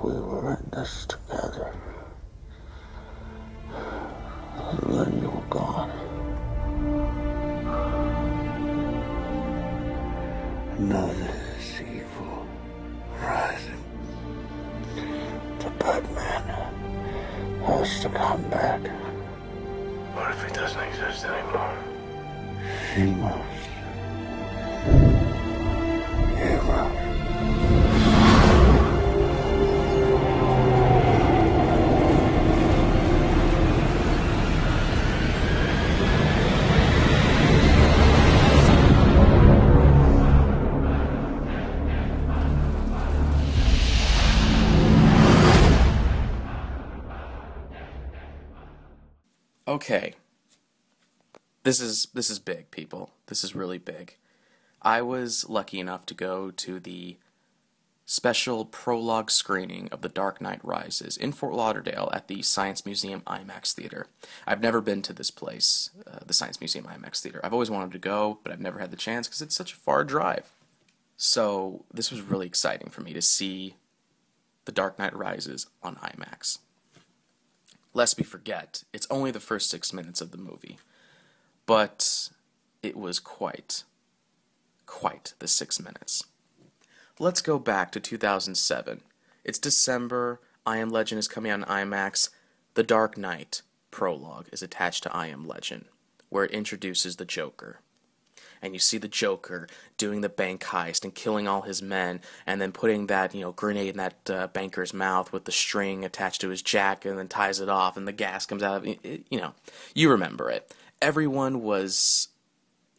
we were in this together. And then you were gone. None is evil rising. The Batman has to come back. What if he doesn't exist anymore? He must. He must. Okay. This is big, people. This is really big. I was lucky enough to go to the special prologue screening of The Dark Knight Rises in Fort Lauderdale at the Science Museum IMAX Theater. I've never been to this place, the Science Museum IMAX Theater. I've always wanted to go, but I've never had the chance because it's such a far drive. So this was really exciting for me to see The Dark Knight Rises on IMAX. Lest we forget, it's only the first 6 minutes of the movie, but it was quite the 6 minutes. Let's go back to 2007. It's December, I Am Legend is coming out on IMAX. The Dark Knight Prologue is attached to I Am Legend, where it introduces the Joker. And you see the Joker doing the bank heist and killing all his men, and then putting that, grenade in that banker's mouth with the string attached to his jacket, and then ties it off, and the gas comes out of it. You remember it. Everyone was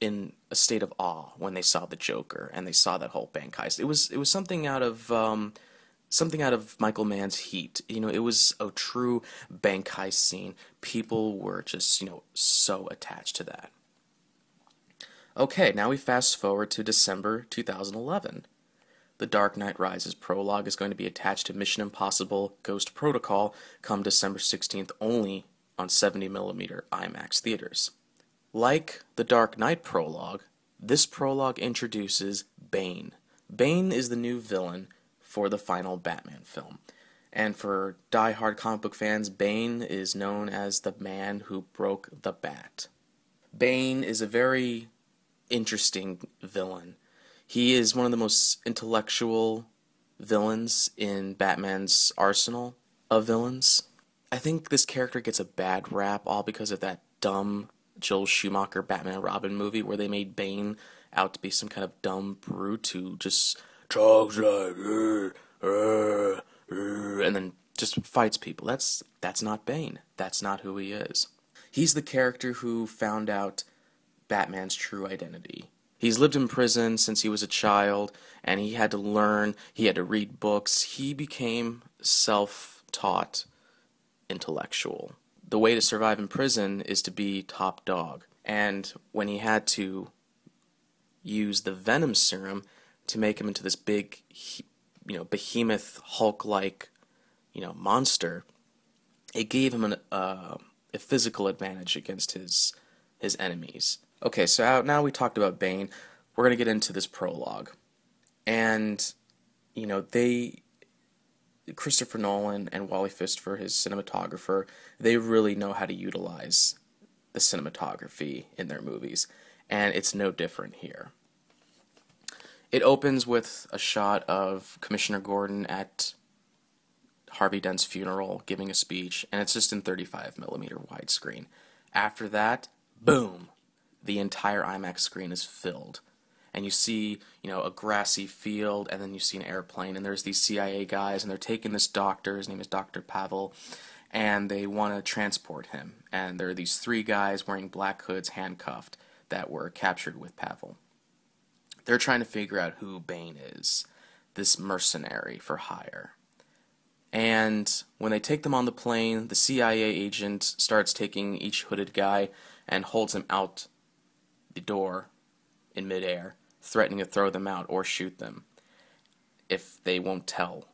in a state of awe when they saw the Joker and they saw that whole bank heist. It was something out of Michael Mann's Heat. It was a true bank heist scene. People were just so attached to that. Okay, now we fast forward to December 2011. The Dark Knight Rises Prologue is going to be attached to Mission Impossible Ghost Protocol come December 16th only on 70mm IMAX theaters. Like The Dark Knight Prologue, this prologue introduces Bane. Bane is the new villain for the final Batman film. And for die-hard comic book fans, Bane is known as the man who broke the bat. Bane is a very interesting villain. He is one of the most intellectual villains in Batman's arsenal of villains. I think this character gets a bad rap all because of that dumb Joel Schumacher Batman and Robin movie where they made Bane out to be some kind of dumb brute who just talks like and then just fights people. That's not Bane. That's not who he is. He's the character who found out Batman's true identity. He's lived in prison since he was a child, and he had to learn, he had to read books. He became self-taught intellectual. The way to survive in prison is to be top dog. And when he had to use the Venom serum to make him into this big, behemoth, Hulk-like, monster, it gave him a physical advantage against his enemies. Okay, so now we talked about Bane. We're going to get into this prologue. And, Christopher Nolan and Wally Pfister, his cinematographer, they really know how to utilize the cinematography in their movies. And it's no different here. It opens with a shot of Commissioner Gordon at Harvey Dent's funeral giving a speech, and it's just in 35mm widescreen. After that, boom! The entire IMAX screen is filled. And you see, a grassy field, and then you see an airplane, and there's these CIA guys, and they're taking this doctor, his name is Dr. Pavel, and they want to transport him. And there are these 3 guys wearing black hoods, handcuffed, that were captured with Pavel. They're trying to figure out who Bane is, this mercenary for hire. And when they take them on the plane, the CIA agent starts taking each hooded guy and holds him out the door in midair, threatening to throw them out or shoot them if they won't tell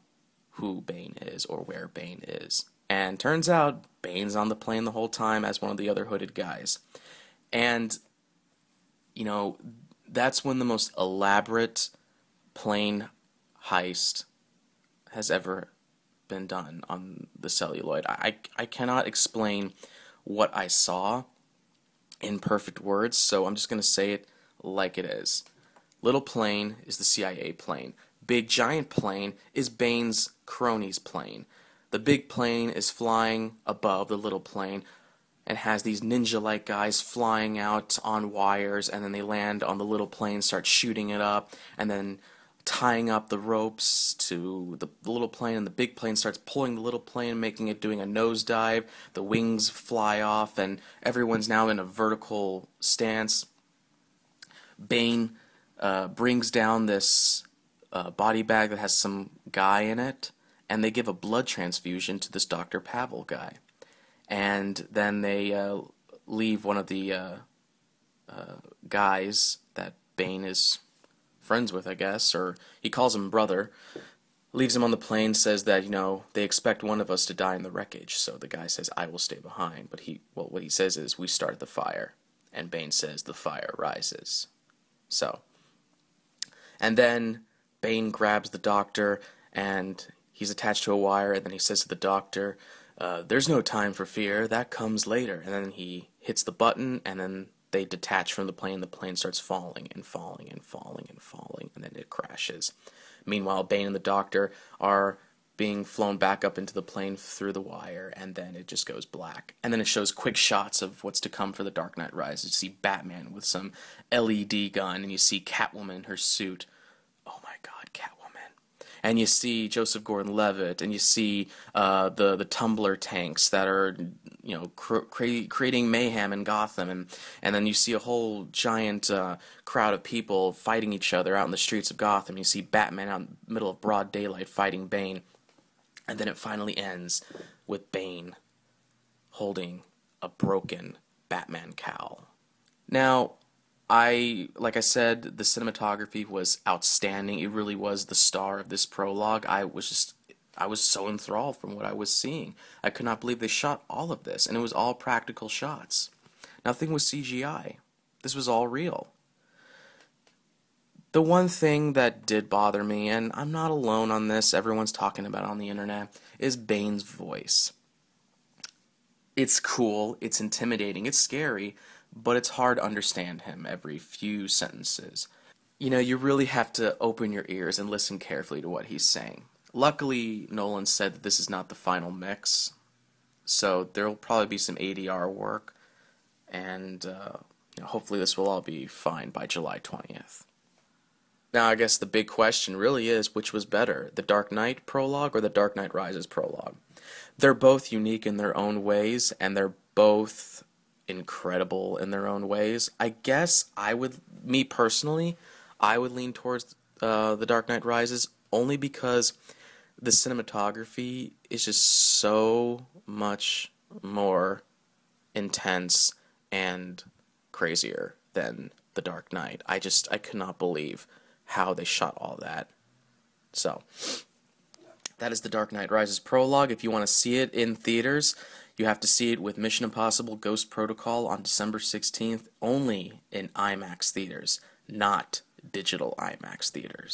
who Bane is or where Bane is. And turns out Bane's on the plane the whole time as one of the other hooded guys. And, that's when the most elaborate plane heist has ever been done on the celluloid. I cannot explain what I saw in perfect words, so I'm just going to say it like it is. Little plane is the CIA plane. Big giant plane is Bane's cronies' plane. The big plane is flying above the little plane and has these ninja-like guys flying out on wires, and then they land on the little plane, start shooting it up, and then tying up the ropes to the little plane, and the big plane starts pulling the little plane, making it doing a nosedive. The wings fly off, and everyone's now in a vertical stance. Bane brings down this body bag that has some guy in it, and they give a blood transfusion to this Dr. Pavel guy. And then they leave one of the guys that Bane is friends with, I guess, or he calls him brother, leaves him on the plane, says that, they expect one of us to die in the wreckage. So the guy says, I will stay behind. But what he says is, we start the fire. And Bane says, the fire rises. So, and then Bane grabs the doctor, and he's attached to a wire, and then he says to the doctor, there's no time for fear, that comes later. And then he hits the button, and then they detach from the plane starts falling and falling and falling and falling, and then it crashes. Meanwhile, Bane and the doctor are being flown back up into the plane through the wire, and then it just goes black. And then it shows quick shots of what's to come for The Dark Knight Rises. You see Batman with some LED gun, and you see Catwoman in her suit. Oh my god, Catwoman. And you see Joseph Gordon-Levitt, and you see the tumbler tanks that are, creating mayhem in Gotham, and then you see a whole giant crowd of people fighting each other out in the streets of Gotham. You see Batman out in the middle of broad daylight fighting Bane, and then it finally ends with Bane holding a broken Batman cowl. Now, like I said, the cinematography was outstanding. It really was the star of this prologue. I was so enthralled from what I was seeing. I could not believe they shot all of this, and it was all practical shots. Nothing was CGI. This was all real. The one thing that did bother me, and I'm not alone on this, everyone's talking about it on the internet, is Bane's voice. It's cool, it's intimidating, it's scary, but it's hard to understand him every few sentences. You really have to open your ears and listen carefully to what he's saying. Luckily, Nolan said that this is not the final mix, so there will probably be some ADR work, and hopefully this will all be fine by July 20th. Now, I guess the big question really is, which was better, the Dark Knight prologue or the Dark Knight Rises prologue? They're both unique in their own ways, and they're both incredible in their own ways. I guess me personally, I would lean towards the Dark Knight Rises only because the cinematography is just so much more intense and crazier than the Dark Knight. I could not believe how they shot all that. So, that is the Dark Knight Rises prologue. If you want to see it in theaters, you have to see it with Mission Impossible Ghost Protocol on December 16th, only in IMAX theaters, not digital IMAX theaters.